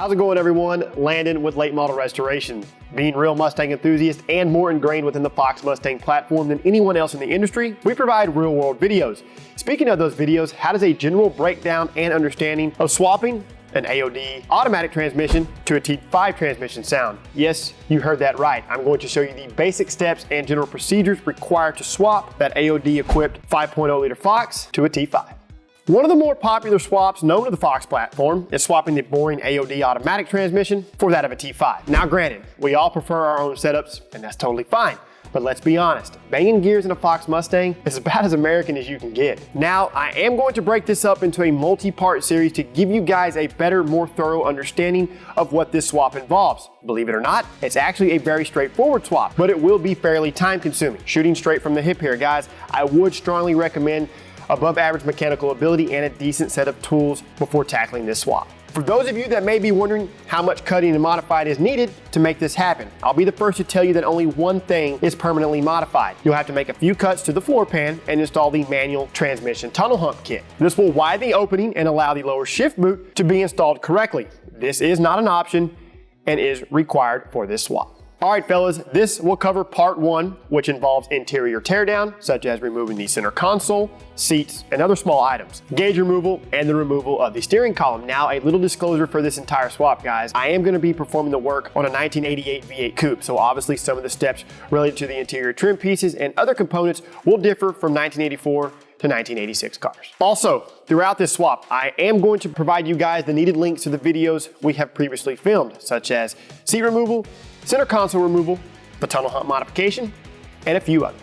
How's it going, everyone? Landon with Late Model Restoration. Being real Mustang enthusiast and more ingrained within the Fox Mustang platform than anyone else in the industry, we provide real world videos. Speaking of those videos, how does a general breakdown and understanding of swapping an AOD automatic transmission to a T5 transmission sound? Yes, you heard that right. I'm going to show you the basic steps and general procedures required to swap that AOD equipped 5.0 liter Fox to a T5. One of the more popular swaps known to the Fox platform is swapping the boring AOD automatic transmission for that of a T5. Now granted, we all prefer our own setups, and that's totally fine. But let's be honest, banging gears in a Fox Mustang is about as American as you can get. Now, I am going to break this up into a multi-part series to give you guys a better, more thorough understanding of what this swap involves. Believe it or not, it's actually a very straightforward swap, but it will be fairly time-consuming. Shooting straight from the hip here, guys, I would strongly recommend above average mechanical ability and a decent set of tools before tackling this swap. For those of you that may be wondering how much cutting and modified is needed to make this happen, I'll be the first to tell you that only one thing is permanently modified. You'll have to make a few cuts to the floor pan and install the manual transmission tunnel hump kit. This will widen the opening and allow the lower shift boot to be installed correctly. This is not an option and is required for this swap. All right, fellas, this will cover part one, which involves interior teardown, such as removing the center console, seats, and other small items, gauge removal, and the removal of the steering column. Now, a little disclosure for this entire swap, guys. I am gonna be performing the work on a 1988 V8 coupe, so obviously some of the steps related to the interior trim pieces and other components will differ from 1984 to 1986 cars. Also, throughout this swap, I am going to provide you guys the needed links to the videos we have previously filmed, such as seat removal, center console removal, the tunnel hump modification, and a few others.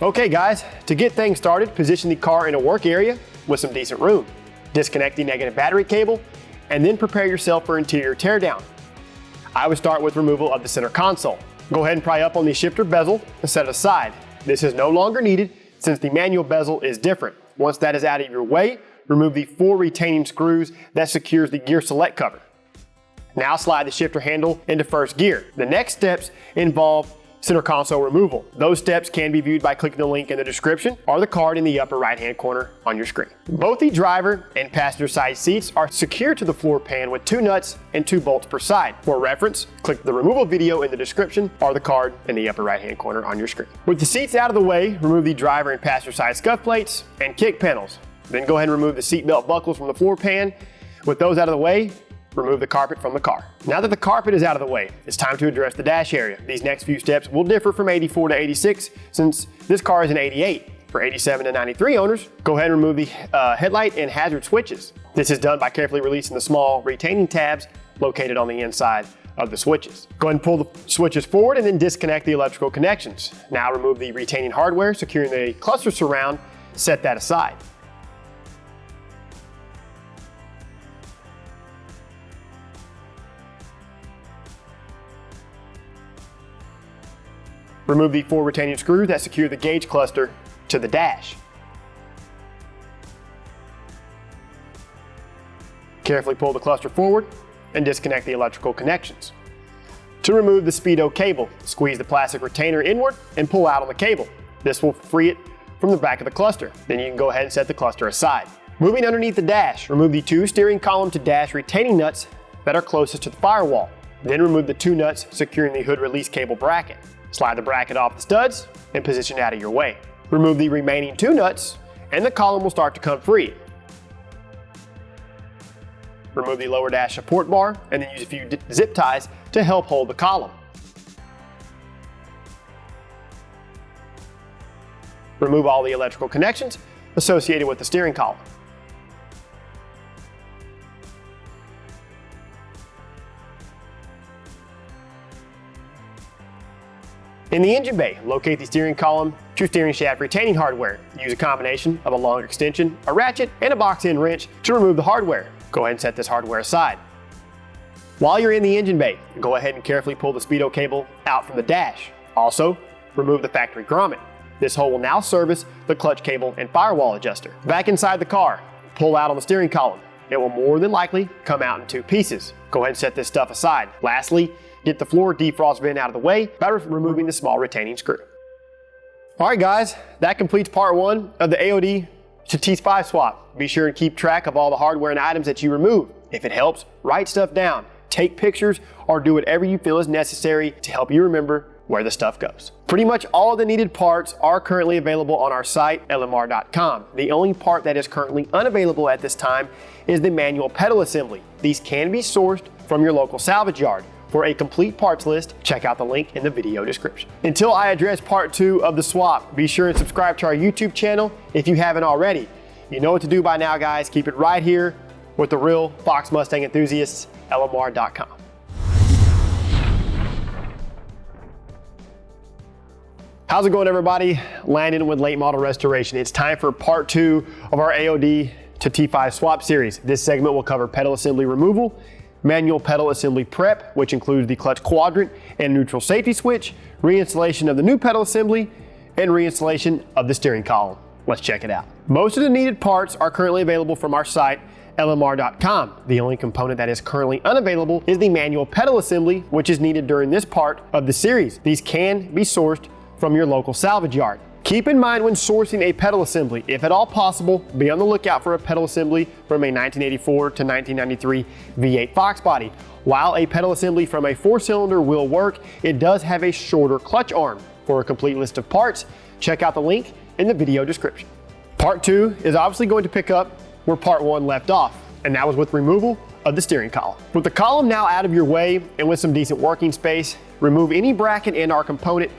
Okay guys, to get things started, position the car in a work area with some decent room. Disconnect the negative battery cable, and then prepare yourself for interior teardown. I would start with removal of the center console. Go ahead and pry up on the shifter bezel and set it aside. This is no longer needed since the manual bezel is different. Once that is out of your way, remove the 4 retaining screws that secures the gear select cover. Now slide the shifter handle into first gear. The next steps involve center console removal. Those steps can be viewed by clicking the link in the description or the card in the upper right hand corner on your screen. Both the driver and passenger side seats are secured to the floor pan with 2 nuts and 2 bolts per side. For reference, click the removal video in the description or the card in the upper right hand corner on your screen. With the seats out of the way, remove the driver and passenger side scuff plates and kick panels. Then go ahead and remove the seatbelt buckles from the floor pan. With those out of the way, remove the carpet from the car. Now that the carpet is out of the way, it's time to address the dash area. These next few steps will differ from 84 to 86 since this car is an 88. For 87 to 93 owners, go ahead and remove the headlight and hazard switches. This is done by carefully releasing the small retaining tabs located on the inside of the switches. Go ahead and pull the switches forward and then disconnect the electrical connections. Now remove the retaining hardware, securing the cluster surround, set that aside. Remove the 4 retaining screws that secure the gauge cluster to the dash. Carefully pull the cluster forward and disconnect the electrical connections. To remove the Speedo cable, squeeze the plastic retainer inward and pull out on the cable. This will free it from the back of the cluster. Then you can go ahead and set the cluster aside. Moving underneath the dash, remove the 2 steering column to dash retaining nuts that are closest to the firewall. Then remove the 2 nuts securing the hood release cable bracket. Slide the bracket off the studs and position it out of your way. Remove the remaining 2 nuts and the column will start to come free. Remove the lower dash support bar and then use a few zip ties to help hold the column. Remove all the electrical connections associated with the steering column. In the engine bay, locate the steering column to steering shaft retaining hardware. Use a combination of a long extension, a ratchet, and a box-end wrench to remove the hardware. Go ahead and set this hardware aside. While you're in the engine bay, go ahead and carefully pull the Speedo cable out from the dash. Also, remove the factory grommet. This hole will now service the clutch cable and firewall adjuster. Back inside the car, pull out on the steering column. It will more than likely come out in 2 pieces. Go ahead and set this stuff aside. Lastly, get the floor defrost vent out of the way by removing the small retaining screw. All right guys, that completes part 1 of the AOD to T5 swap. Be sure and keep track of all the hardware and items that you remove. If it helps, write stuff down, take pictures, or do whatever you feel is necessary to help you remember where the stuff goes. Pretty much all of the needed parts are currently available on our site, lmr.com. The only part that is currently unavailable at this time is the manual pedal assembly. These can be sourced from your local salvage yard. For a complete parts list, check out the link in the video description. Until I address part 2 of the swap, be sure and subscribe to our YouTube channel if you haven't already. You know what to do by now, guys. Keep it right here with the real Fox Mustang enthusiasts, lmr.com. How's it going, everybody? Landon with Late Model Restoration. It's time for part 2 of our AOD to T5 swap series. This segment will cover pedal assembly removal, manual pedal assembly prep, which includes the clutch quadrant and neutral safety switch, reinstallation of the new pedal assembly, and reinstallation of the steering column. Let's check it out. Most of the needed parts are currently available from our site, lmr.com. The only component that is currently unavailable is the manual pedal assembly, which is needed during this part of the series. These can be sourced from your local salvage yard. Keep in mind when sourcing a pedal assembly, if at all possible, be on the lookout for a pedal assembly from a 1984 to 1993 V8 Foxbody. While a pedal assembly from a 4-cylinder will work, it does have a shorter clutch arm. For a complete list of parts, check out the link in the video description. Part 2 is obviously going to pick up where part 1 left off, and that was with removal of the steering column. With the column now out of your way and with some decent working space, remove any bracket and or component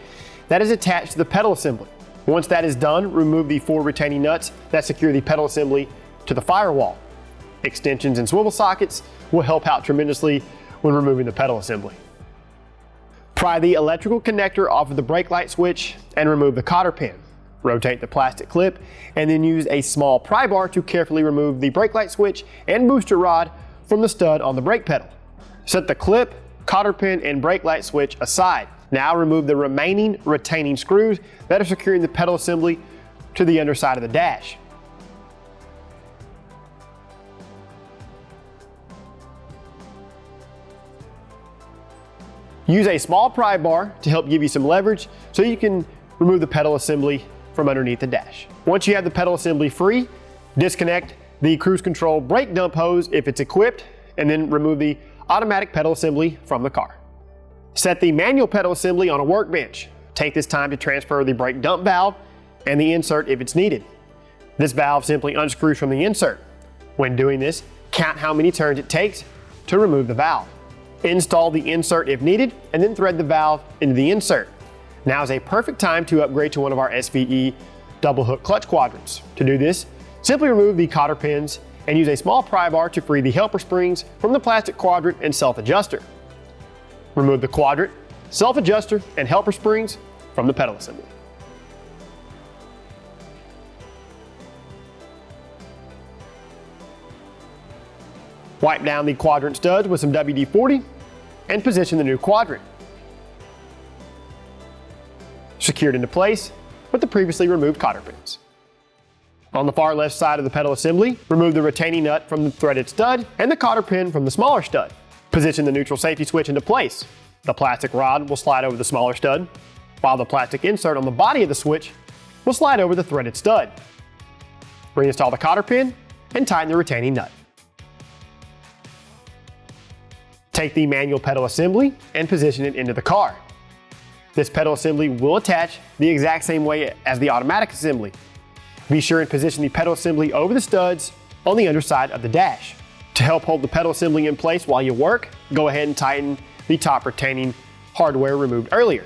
that is attached to the pedal assembly. Once that is done, remove the 4 retaining nuts that secure the pedal assembly to the firewall. Extensions and swivel sockets will help out tremendously when removing the pedal assembly. Pry the electrical connector off of the brake light switch and remove the cotter pin. Rotate the plastic clip and then use a small pry bar to carefully remove the brake light switch and booster rod from the stud on the brake pedal. Set the clip, cotter pin, and brake light switch aside. Now remove the remaining retaining screws that are securing the pedal assembly to the underside of the dash. Use a small pry bar to help give you some leverage so you can remove the pedal assembly from underneath the dash. Once you have the pedal assembly free, disconnect the cruise control brake dump hose if it's equipped, and then remove the automatic pedal assembly from the car. Set the manual pedal assembly on a workbench. Take this time to transfer the brake dump valve and the insert if it's needed. This valve simply unscrews from the insert. When doing this, count how many turns it takes to remove the valve. Install the insert if needed, and then thread the valve into the insert. Now is a perfect time to upgrade to one of our SVE double hook clutch quadrants. To do this, simply remove the cotter pins and use a small pry bar to free the helper springs from the plastic quadrant and self-adjuster. Remove the quadrant, self-adjuster, and helper springs from the pedal assembly. Wipe down the quadrant studs with some WD-40 and position the new quadrant. Secured into place with the previously removed cotter pins. On the far left side of the pedal assembly, remove the retaining nut from the threaded stud and the cotter pin from the smaller stud. Position the neutral safety switch into place. The plastic rod will slide over the smaller stud, while the plastic insert on the body of the switch will slide over the threaded stud. Reinstall the cotter pin and tighten the retaining nut. Take the manual pedal assembly and position it into the car. This pedal assembly will attach the exact same way as the automatic assembly. Be sure and position the pedal assembly over the studs on the underside of the dash. To help hold the pedal assembly in place while you work, go ahead and tighten the top retaining hardware removed earlier.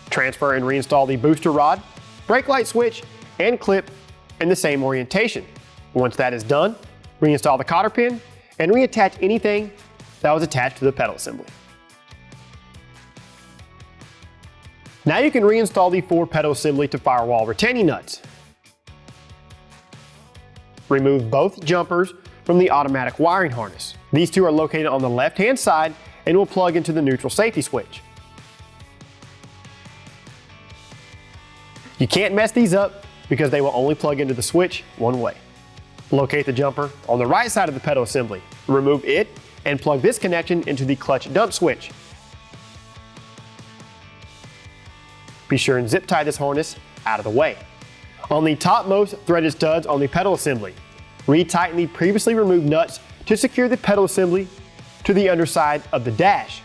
Transfer and reinstall the booster rod, brake light switch, and clip in the same orientation. Once that is done, reinstall the cotter pin and reattach anything that was attached to the pedal assembly. Now you can reinstall the 4 pedal assembly to firewall retaining nuts. Remove both jumpers from the automatic wiring harness. These 2 are located on the left-hand side and will plug into the neutral safety switch. You can't mess these up because they will only plug into the switch one way. Locate the jumper on the right side of the pedal assembly. Remove it and plug this connection into the clutch dump switch. Be sure and zip tie this harness out of the way. On the topmost threaded studs on the pedal assembly, retighten the previously removed nuts to secure the pedal assembly to the underside of the dash.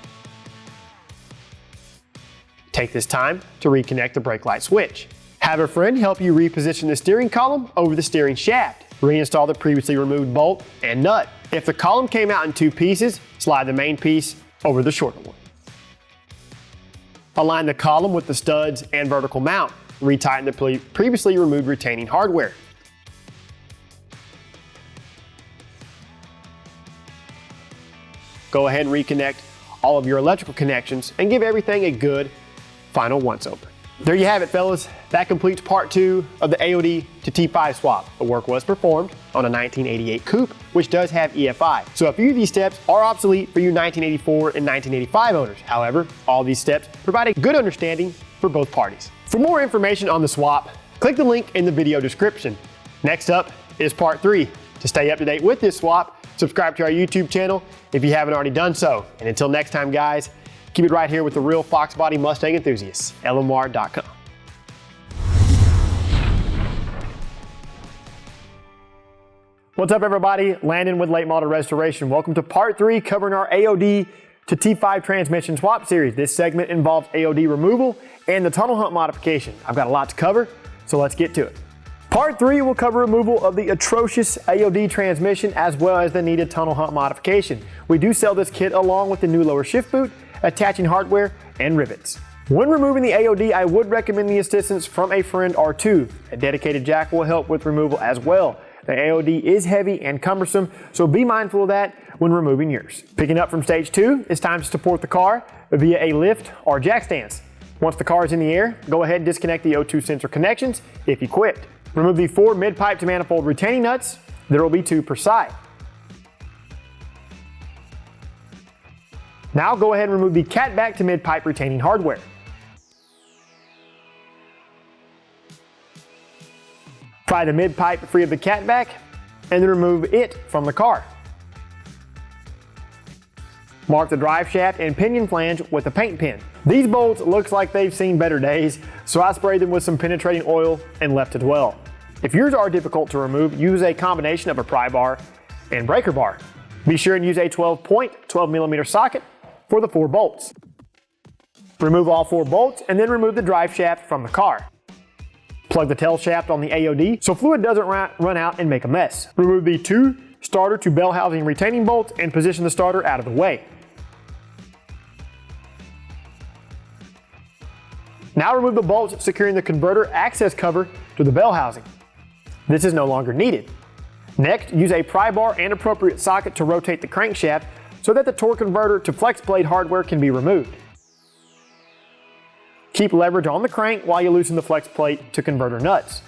Take this time to reconnect the brake light switch. Have a friend help you reposition the steering column over the steering shaft. Reinstall the previously removed bolt and nut. If the column came out in two pieces, slide the main piece over the shorter one. Align the column with the studs and vertical mount. Retighten the previously removed retaining hardware. Go ahead and reconnect all of your electrical connections and give everything a good final once over. There you have it, fellas. That completes part 2 of the AOD to T5 swap. The work was performed on a 1988 coupe, which does have EFI. So a few of these steps are obsolete for you 1984 and 1985 owners. However, all these steps provide a good understanding for both parties. For more information on the swap, click the link in the video description. Next up is part 3. To stay up to date with this swap, subscribe to our YouTube channel if you haven't already done so. And until next time, guys, keep it right here with the real Fox Body Mustang enthusiasts, LMR.com. What's up, everybody? Landon with Late Model Restoration. Welcome to part 3 covering our AOD to T5 transmission swap series. This segment involves AOD removal and the tunnel hump modification. I've got a lot to cover, so let's get to it. Part 3 will cover removal of the atrocious AOD transmission as well as the needed tunnel hump modification. We do sell this kit along with the new lower shift boot, attaching hardware and rivets. When removing the AOD, I would recommend the assistance from a friend or two. A dedicated jack will help with removal as well. The AOD is heavy and cumbersome, so be mindful of that when removing yours. Picking up from stage 2, it's time to support the car via a lift or jack stance. Once the car is in the air, go ahead and disconnect the O2 sensor connections if equipped. Remove the 4 mid-pipe to manifold retaining nuts. There will be 2 per side. Now go ahead and remove the catback to mid-pipe retaining hardware. Pry the mid-pipe free of the catback and then remove it from the car. Mark the drive shaft and pinion flange with a paint pen. These bolts looks like they've seen better days, so I sprayed them with some penetrating oil and left it well. If yours are difficult to remove, use a combination of a pry bar and breaker bar. Be sure and use a 12mm socket for the 4 bolts. Remove all 4 bolts and then remove the drive shaft from the car. Plug the tail shaft on the AOD so fluid doesn't run out and make a mess. Remove the 2 starter to bell housing retaining bolts and position the starter out of the way. Now remove the bolts securing the converter access cover to the bell housing. This is no longer needed. Next, use a pry bar and appropriate socket to rotate the crankshaft so that the torque converter to flex blade hardware can be removed. Keep leverage on the crank while you loosen the flex plate to converter nuts.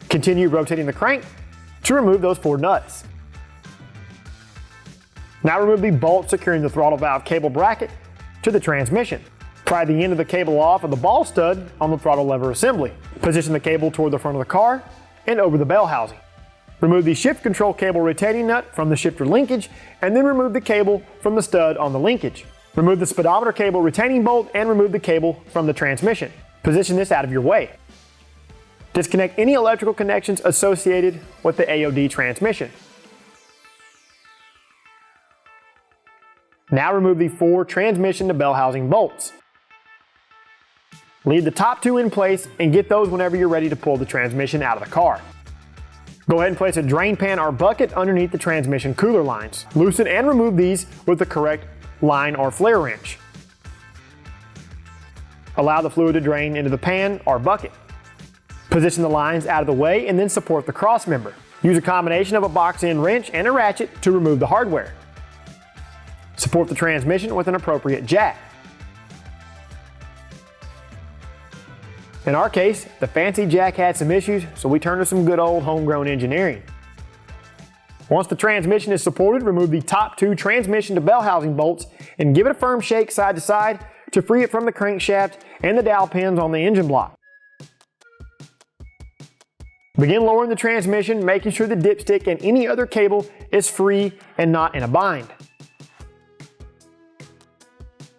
Continue rotating the crank to remove those 4 nuts. Now remove the bolt securing the throttle valve cable bracket to the transmission. Pry the end of the cable off of the ball stud on the throttle lever assembly. Position the cable toward the front of the car and over the bell housing. Remove the shift control cable retaining nut from the shifter linkage and then remove the cable from the stud on the linkage. Remove the speedometer cable retaining bolt and remove the cable from the transmission. Position this out of your way. Disconnect any electrical connections associated with the AOD transmission. Now remove the 4 transmission to bell housing bolts. Leave the top 2 in place and get those whenever you're ready to pull the transmission out of the car. Go ahead and place a drain pan or bucket underneath the transmission cooler lines. Loosen and remove these with the correct line or flare wrench. Allow the fluid to drain into the pan or bucket. Position the lines out of the way and then support the cross member. Use a combination of a box end wrench and a ratchet to remove the hardware. Support the transmission with an appropriate jack. In our case, the fancy jack had some issues, so we turned to some good old homegrown engineering. Once the transmission is supported, remove the top 2 transmission to bell housing bolts and give it a firm shake side to side to free it from the crankshaft and the dowel pins on the engine block. Begin lowering the transmission, making sure the dipstick and any other cable is free and not in a bind.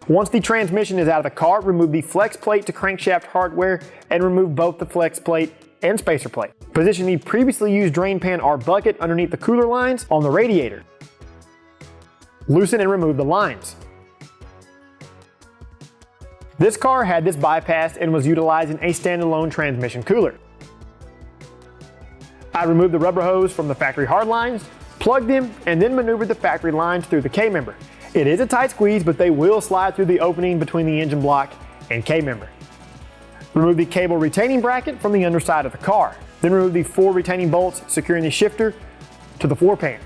Once the transmission is out of the car, remove the flex plate to crankshaft hardware and remove both the flex plate and spacer plate. Position the previously used drain pan or bucket underneath the cooler lines on the radiator. Loosen and remove the lines. This car had this bypassed and was utilizing a standalone transmission cooler. I removed the rubber hose from the factory hard lines, plugged them, and then maneuvered the factory lines through the K-member. It is a tight squeeze, but they will slide through the opening between the engine block and K-member. Remove the cable retaining bracket from the underside of the car. Then remove the 4 retaining bolts securing the shifter to the floor pan.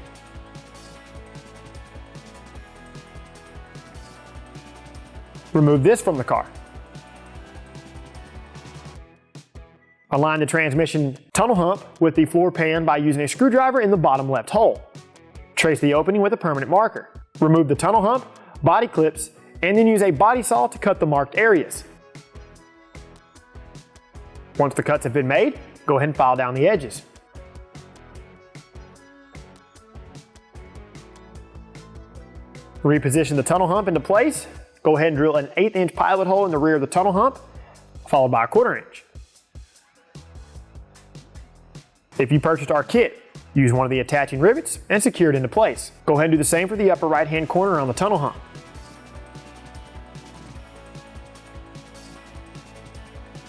Remove this from the car. Align the transmission tunnel hump with the floor pan by using a screwdriver in the bottom left hole. Trace the opening with a permanent marker. Remove the tunnel hump, body clips, and then use a body saw to cut the marked areas. Once the cuts have been made, go ahead and file down the edges. Reposition the tunnel hump into place. Go ahead and drill an 1/8 inch pilot hole in the rear of the tunnel hump, followed by a 1/4 inch. If you purchased our kit, use one of the attaching rivets and secure it into place. Go ahead and do the same for the upper right hand corner on the tunnel hump.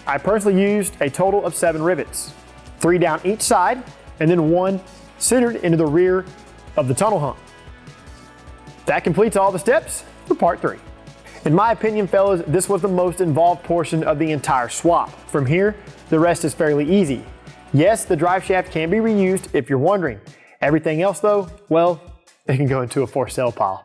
I personally used a total of 7 rivets, 3 down each side, and then 1 centered into the rear of the tunnel hump. That completes all the steps for part 3. In my opinion, fellas, this was the most involved portion of the entire swap. From here, the rest is fairly easy. Yes, the drive shaft can be reused if you're wondering. Everything else though, well, it can go into a for sale pile.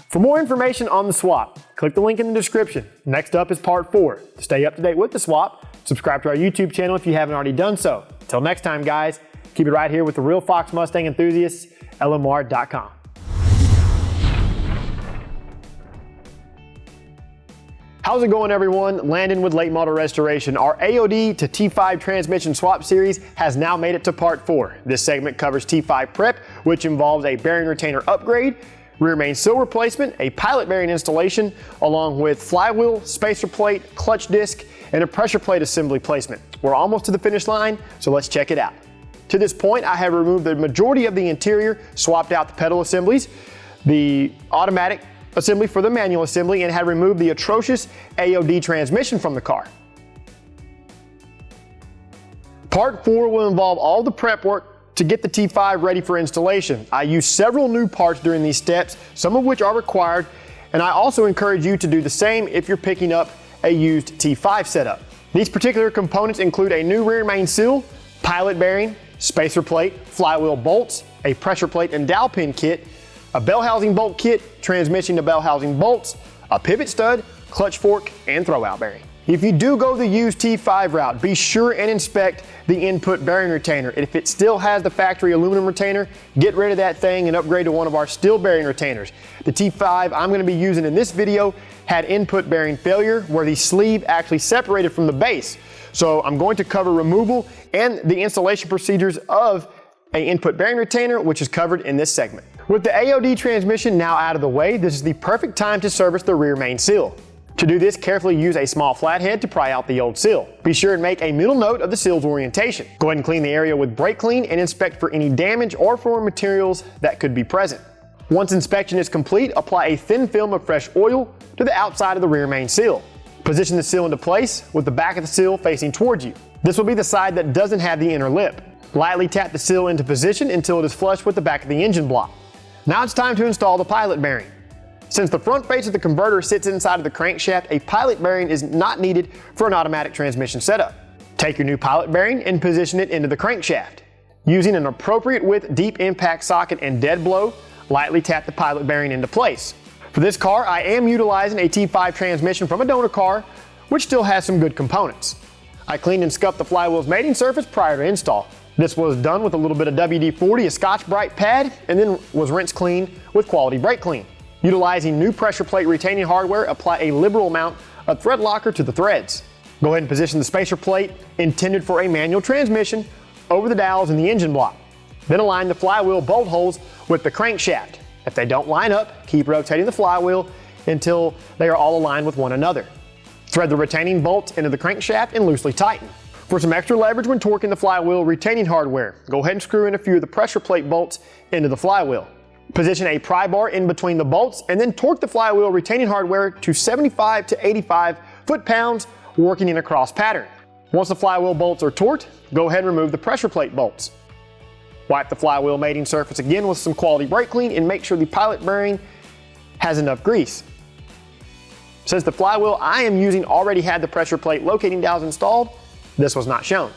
For more information on the swap, click the link in the description. Next up is part 4. To stay up to date with the swap, subscribe to our YouTube channel if you haven't already done so. Until next time, guys, keep it right here with the real Fox Mustang enthusiasts, LMR.com. How's it going, everyone? Landon with Late Model Restoration. Our AOD to T5 transmission swap series has now made it to part 4. This segment covers T5 prep, which involves a bearing retainer upgrade, rear main seal replacement, a pilot bearing installation, along with flywheel, spacer plate, clutch disc, and a pressure plate assembly placement. We're almost to the finish line, so let's check it out. To this point, I have removed the majority of the interior, swapped out the pedal assemblies, the automatic assembly for the manual assembly, and had removed the atrocious AOD transmission from the car. Part 4 will involve all the prep work to get the T5 ready for installation. I used several new parts during these steps, some of which are required, and I also encourage you to do the same if you're picking up a used T5 setup. These particular components include a new rear main seal, pilot bearing, spacer plate, flywheel bolts, a pressure plate and dowel pin kit, a Bellhousing bolt kit, transmission to Bellhousing bolts, a pivot stud, clutch fork, and throwout bearing. If you do go the used T5 route, be sure and inspect the input bearing retainer. If it still has the factory aluminum retainer, get rid of that thing and upgrade to one of our steel bearing retainers. The T5 I'm going to be using in this video had input bearing failure where the sleeve actually separated from the base. So I'm going to cover removal and the installation procedures of an input bearing retainer, which is covered in this segment. With the AOD transmission now out of the way, this is the perfect time to service the rear main seal. To do this, carefully use a small flathead to pry out the old seal. Be sure and make a mental note of the seal's orientation. Go ahead and clean the area with brake clean and inspect for any damage or foreign materials that could be present. Once inspection is complete, apply a thin film of fresh oil to the outside of the rear main seal. Position the seal into place with the back of the seal facing towards you. This will be the side that doesn't have the inner lip. Lightly tap the seal into position until it is flush with the back of the engine block. Now it's time to install the pilot bearing. Since the front face of the converter sits inside of the crankshaft, a pilot bearing is not needed for an automatic transmission setup. Take your new pilot bearing and position it into the crankshaft. Using an appropriate width deep impact socket and dead blow, lightly tap the pilot bearing into place. For this car, I am utilizing a T5 transmission from a donor car, which still has some good components. I cleaned and scuffed the flywheel's mating surface prior to install. This was done with a little bit of WD-40, a Scotch-Brite pad, and then was rinsed clean with Quality Brake Clean. Utilizing new pressure plate retaining hardware, apply a liberal amount of thread locker to the threads. Go ahead and position the spacer plate, intended for a manual transmission, over the dowels in the engine block. Then align the flywheel bolt holes with the crankshaft. If they don't line up, keep rotating the flywheel until they are all aligned with one another. Thread the retaining bolts into the crankshaft and loosely tighten. For some extra leverage when torquing the flywheel retaining hardware, go ahead and screw in a few of the pressure plate bolts into the flywheel. Position a pry bar in between the bolts and then torque the flywheel retaining hardware to 75 to 85 foot-pounds, working in a cross pattern. Once the flywheel bolts are torqued, go ahead and remove the pressure plate bolts. Wipe the flywheel mating surface again with some quality brake clean and make sure the pilot bearing has enough grease. Since the flywheel I am using already had the pressure plate locating dowels installed, this was not shown.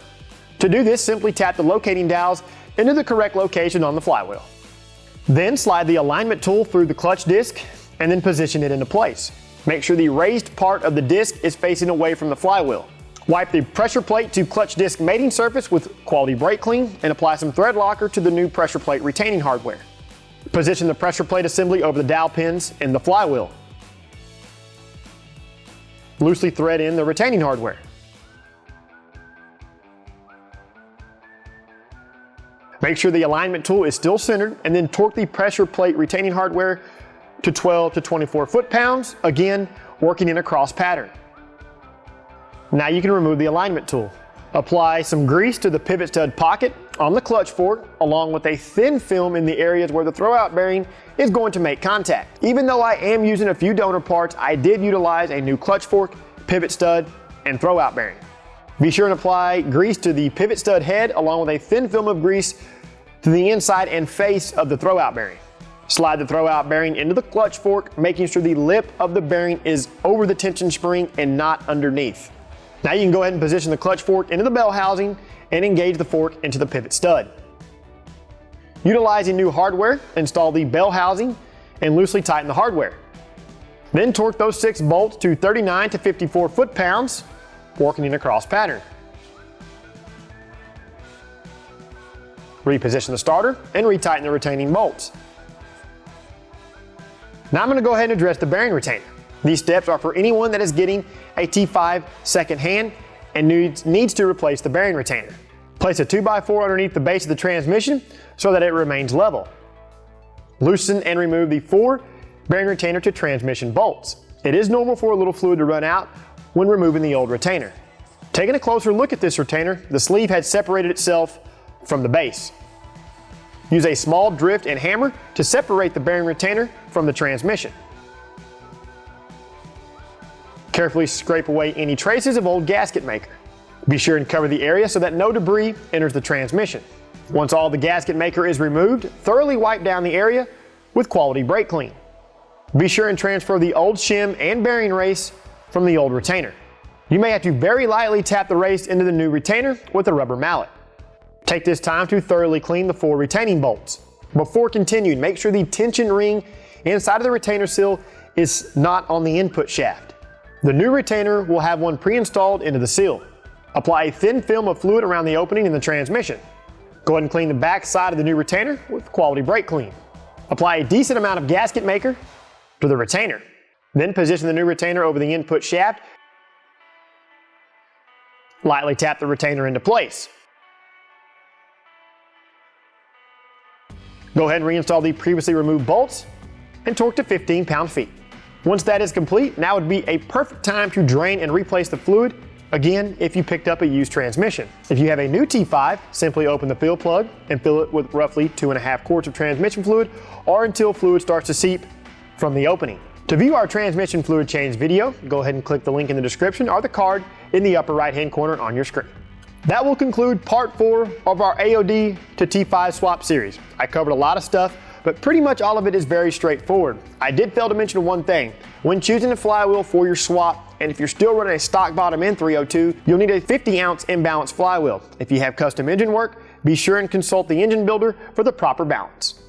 To do this, simply tap the locating dowels into the correct location on the flywheel. Then slide the alignment tool through the clutch disc and then position it into place. Make sure the raised part of the disc is facing away from the flywheel. Wipe the pressure plate to clutch disc mating surface with quality brake clean and apply some thread locker to the new pressure plate retaining hardware. Position the pressure plate assembly over the dowel pins in the flywheel. Loosely thread in the retaining hardware. Make sure the alignment tool is still centered and then torque the pressure plate retaining hardware to 12 to 24 foot-pounds, again working in a cross pattern. Now you can remove the alignment tool. Apply some grease to the pivot stud pocket on the clutch fork along with a thin film in the areas where the throwout bearing is going to make contact. Even though I am using a few donor parts, I did utilize a new clutch fork, pivot stud, and throwout bearing. Be sure and apply grease to the pivot stud head along with a thin film of grease to the inside and face of the throwout bearing. Slide the throwout bearing into the clutch fork, making sure the lip of the bearing is over the tension spring and not underneath. Now you can go ahead and position the clutch fork into the bell housing and engage the fork into the pivot stud. Utilizing new hardware, install the bell housing and loosely tighten the hardware. Then torque those 6 bolts to 39 to 54 foot-pounds, working in a cross pattern. Reposition the starter and retighten the retaining bolts. Now I'm going to go ahead and address the bearing retainer. These steps are for anyone that is getting a T5 second hand and needs to replace the bearing retainer. Place a 2x4 underneath the base of the transmission so that it remains level. Loosen and remove the 4 bearing retainer to transmission bolts. It is normal for a little fluid to run out when removing the old retainer. Taking a closer look at this retainer, the sleeve had separated itself from the base. Use a small drift and hammer to separate the bearing retainer from the transmission. Carefully scrape away any traces of old gasket maker. Be sure and cover the area so that no debris enters the transmission. Once all the gasket maker is removed, thoroughly wipe down the area with quality brake clean. Be sure and transfer the old shim and bearing race from the old retainer. You may have to very lightly tap the race into the new retainer with a rubber mallet. Take this time to thoroughly clean the 4 retaining bolts. Before continuing, make sure the tension ring inside of the retainer seal is not on the input shaft. The new retainer will have one pre-installed into the seal. Apply a thin film of fluid around the opening in the transmission. Go ahead and clean the back side of the new retainer with quality brake clean. Apply a decent amount of gasket maker to the retainer. Then position the new retainer over the input shaft. Lightly tap the retainer into place. Go ahead and reinstall the previously removed bolts and torque to 15 pound-feet. Once that is complete, now would be a perfect time to drain and replace the fluid, again if you picked up a used transmission. If you have a new T5, simply open the fill plug and fill it with roughly 2.5 quarts of transmission fluid or until fluid starts to seep from the opening. To view our transmission fluid change video, go ahead and click the link in the description or the card in the upper right hand corner on your screen. That will conclude part 4 of our AOD to T5 swap series. I covered a lot of stuff, but pretty much all of it is very straightforward. I did fail to mention one thing. When choosing a flywheel for your swap, and if you're still running a stock bottom N302, you'll need a 50-ounce imbalanced flywheel. If you have custom engine work, be sure and consult the engine builder for the proper balance.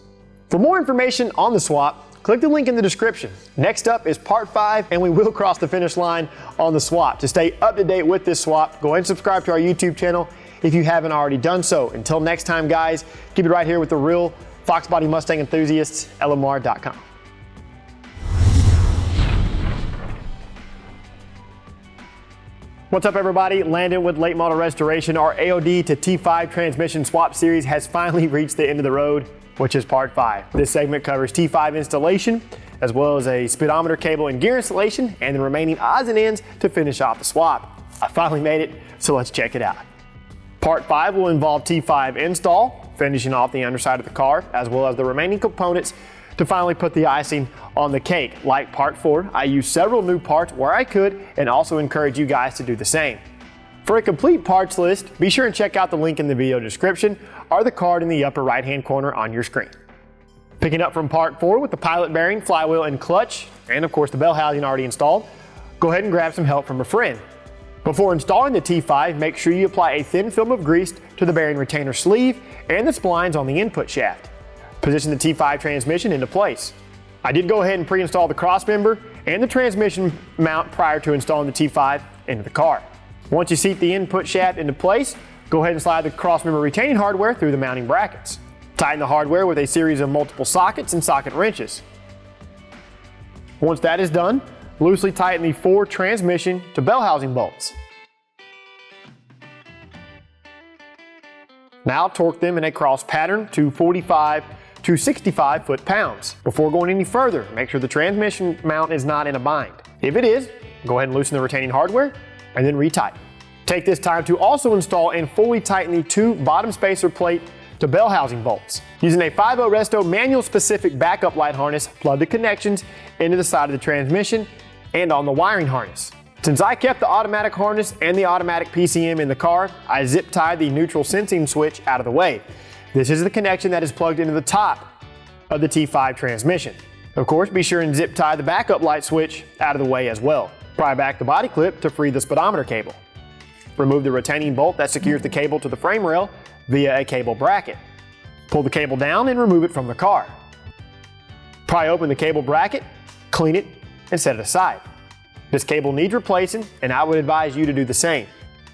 For more information on the swap, click the link in the description. Next up is part 5, and we will cross the finish line on the swap. To stay up to date with this swap, go ahead and subscribe to our YouTube channel if you haven't already done so. Until next time, guys, keep it right here with the real Fox Body Mustang enthusiasts, LMR.com. What's up, everybody? Landon with Late Model Restoration. Our AOD to T5 transmission swap series has finally reached the end of the road. which is part 5. This segment covers T5 installation, as well as a speedometer cable and gear installation, and the remaining odds and ends to finish off the swap. I finally made it, so let's check it out. Part 5 will involve T5 install, finishing off the underside of the car, as well as the remaining components to finally put the icing on the cake. Like part 4, I used several new parts where I could, and also encourage you guys to do the same. For a complete parts list, be sure and check out the link in the video description or the card in the upper right hand corner on your screen. Picking up from part 4 with the pilot bearing, flywheel, and clutch, and of course the bell housing already installed, go ahead and grab some help from a friend. Before installing the T5, make sure you apply a thin film of grease to the bearing retainer sleeve and the splines on the input shaft. Position the T5 transmission into place. I did go ahead and pre-install the crossmember and the transmission mount prior to installing the T5 into the car. Once you seat the input shaft into place, go ahead and slide the crossmember retaining hardware through the mounting brackets. Tighten the hardware with a series of multiple sockets and socket wrenches. Once that is done, loosely tighten the 4 transmission to bell housing bolts. Now torque them in a cross pattern to 45 to 65 foot-pounds. Before going any further, make sure the transmission mount is not in a bind. If it is, go ahead and loosen the retaining hardware and then retighten. Take this time to also install and fully tighten the 2 bottom spacer plate to bell housing bolts. Using a 5/0 resto manual specific backup light harness, plug the connections into the side of the transmission and on the wiring harness. Since I kept the automatic harness and the automatic PCM in the car, I zip tied the neutral sensing switch out of the way. This is the connection that is plugged into the top of the T5 transmission. Of course, be sure and zip tie the backup light switch out of the way as well. Pry back the body clip to free the speedometer cable. Remove the retaining bolt that secures the cable to the frame rail via a cable bracket. Pull the cable down and remove it from the car. Pry open the cable bracket, clean it, and set it aside. This cable needs replacing, and I would advise you to do the same.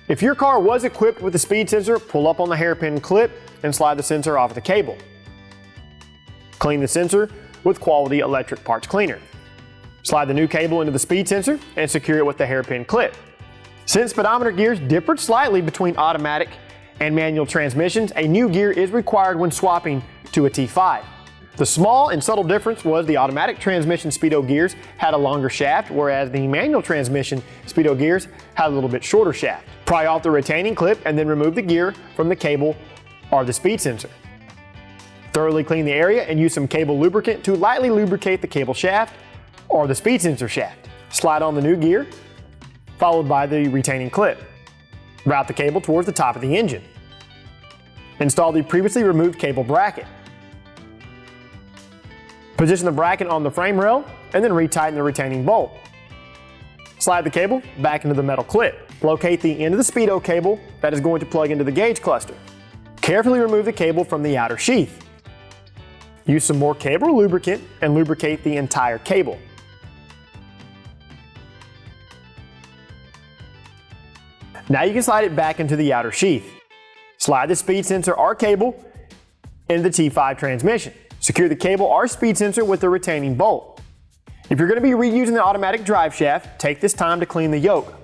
If your car was equipped with a speed sensor, pull up on the hairpin clip and slide the sensor off the cable. Clean the sensor with quality electric parts cleaner. Slide the new cable into the speed sensor and secure it with the hairpin clip. Since speedometer gears differed slightly between automatic and manual transmissions, a new gear is required when swapping to a T5. The small and subtle difference was the automatic transmission Speedo gears had a longer shaft, whereas the manual transmission Speedo gears had a little bit shorter shaft. Pry off the retaining clip and then remove the gear from the cable or the speed sensor. Thoroughly clean the area and use some cable lubricant to lightly lubricate the cable shaft or the speed sensor shaft. Slide on the new gear, followed by the retaining clip. Route the cable towards the top of the engine. Install the previously removed cable bracket. Position the bracket on the frame rail and then retighten the retaining bolt. Slide the cable back into the metal clip. Locate the end of the Speedo cable that is going to plug into the gauge cluster. Carefully remove the cable from the outer sheath. Use some more cable lubricant and lubricate the entire cable. Now you can slide it back into the outer sheath. Slide the speed sensor or cable into the T5 transmission. Secure the cable or speed sensor with the retaining bolt. If you're going to be reusing the automatic drive shaft, take this time to clean the yoke.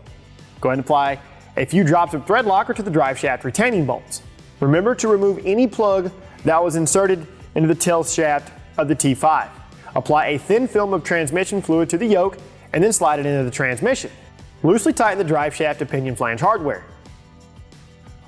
Go ahead and apply a few drops of thread locker to the drive shaft retaining bolts. Remember to remove any plug that was inserted into the tail shaft of the T5. Apply a thin film of transmission fluid to the yoke and then slide it into the transmission. Loosely tighten the drive shaft to pinion flange hardware.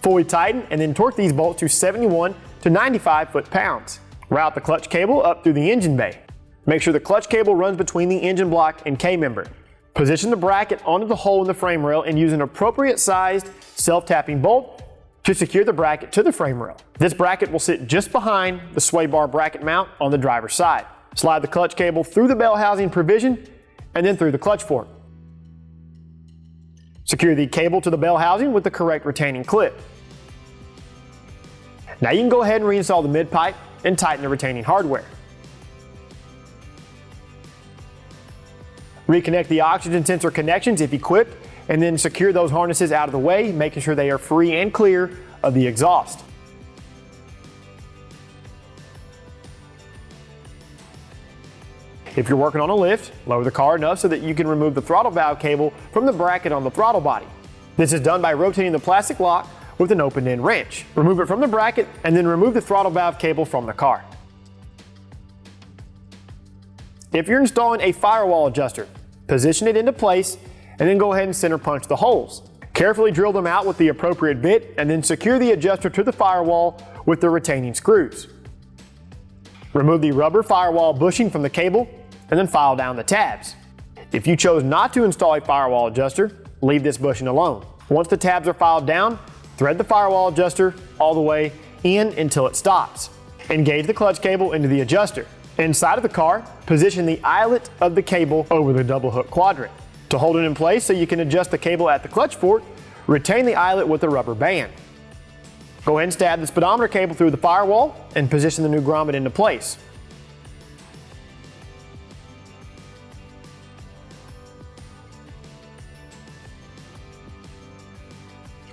Fully tighten and then torque these bolts to 71 to 95 foot-pounds. Route the clutch cable up through the engine bay. Make sure the clutch cable runs between the engine block and K-member. Position the bracket onto the hole in the frame rail and use an appropriate sized self-tapping bolt to secure the bracket to the frame rail. This bracket will sit just behind the sway bar bracket mount on the driver's side. Slide the clutch cable through the bell housing provision and then through the clutch fork. Secure the cable to the bell housing with the correct retaining clip. Now you can go ahead and reinstall the mid-pipe and tighten the retaining hardware. Reconnect the oxygen sensor connections if equipped, and then secure those harnesses out of the way, making sure they are free and clear of the exhaust. If you're working on a lift, lower the car enough so that you can remove the throttle valve cable from the bracket on the throttle body. This is done by rotating the plastic lock with an open-end wrench. Remove it from the bracket and then remove the throttle valve cable from the car. If you're installing a firewall adjuster, position it into place and then go ahead and center punch the holes. Carefully drill them out with the appropriate bit and then secure the adjuster to the firewall with the retaining screws. Remove the rubber firewall bushing from the cable and then file down the tabs. If you chose not to install a firewall adjuster, leave this bushing alone. Once the tabs are filed down, thread the firewall adjuster all the way in until it stops. Engage the clutch cable into the adjuster. Inside of the car, position the eyelet of the cable over the double hook quadrant. To hold it in place so you can adjust the cable at the clutch fork, retain the eyelet with a rubber band. Go ahead and stab the speedometer cable through the firewall and position the new grommet into place.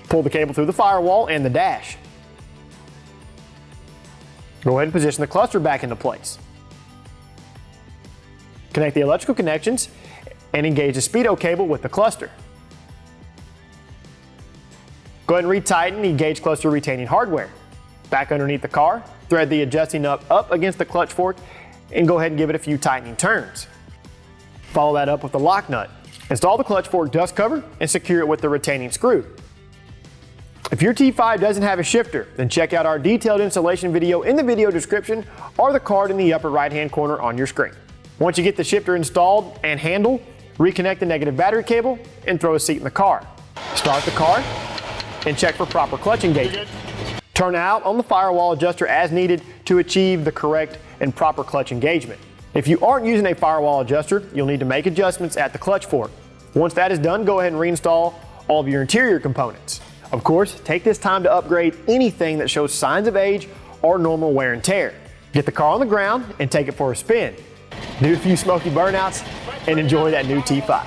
Pull the cable through the firewall and the dash. Go ahead and position the cluster back into place. Connect the electrical connections and engage the speedo cable with the cluster. Go ahead and retighten the gauge cluster retaining hardware. Back underneath the car, thread the adjusting nut up against the clutch fork and go ahead and give it a few tightening turns. Follow that up with the lock nut. Install the clutch fork dust cover and secure it with the retaining screw. If your T5 doesn't have a shifter, then check out our detailed installation video in the video description or the card in the upper right-hand corner on your screen. Once you get the shifter installed and handle, reconnect the negative battery cable and throw a seat in the car. Start the car and check for proper clutch engagement. Turn out on the firewall adjuster as needed to achieve the correct and proper clutch engagement. If you aren't using a firewall adjuster, you'll need to make adjustments at the clutch fork. Once that is done, go ahead and reinstall all of your interior components. Of course, take this time to upgrade anything that shows signs of age or normal wear and tear. Get the car on the ground and take it for a spin. Do a few smoky burnouts and enjoy that new T5.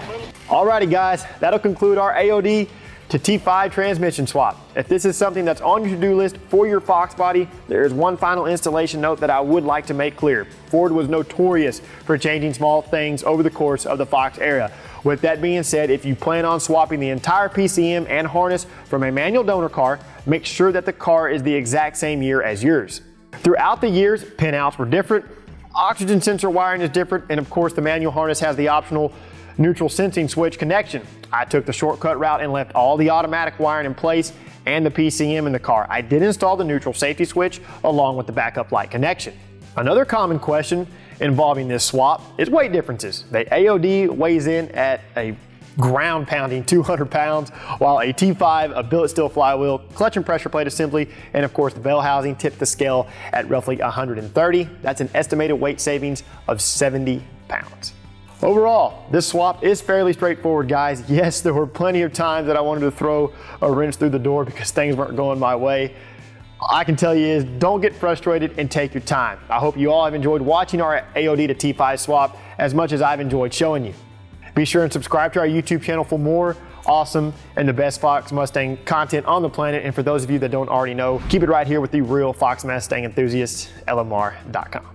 Alrighty guys, that'll conclude our AOD to T5 transmission swap. If this is something that's on your to-do list for your Fox body, there is one final installation note that I would like to make clear. Ford was notorious for changing small things over the course of the Fox era. With that being said, if you plan on swapping the entire PCM and harness from a manual donor car, make sure that the car is the exact same year as yours. Throughout the years, pinouts were different, oxygen sensor wiring is different, and of course the manual harness has the optional neutral sensing switch connection. I took the shortcut route and left all the automatic wiring in place and the PCM in the car. I did install the neutral safety switch along with the backup light connection. Another common question involving this swap is weight differences. The AOD weighs in at a ground pounding 200 pounds, while a T5, a billet steel flywheel, clutch and pressure plate assembly, and of course the Bellhousing tipped the scale at roughly 130. That's an estimated weight savings of 70 pounds. Overall, this swap is fairly straightforward, guys. Yes, there were plenty of times that I wanted to throw a wrench through the door because things weren't going my way. All I can tell you is don't get frustrated and take your time. I hope you all have enjoyed watching our AOD to T5 swap as much as I've enjoyed showing you. Be sure and subscribe to our YouTube channel for more awesome and the best Fox Mustang content on the planet. And for those of you that don't already know, keep it right here with the real Fox Mustang enthusiasts, LMR.com.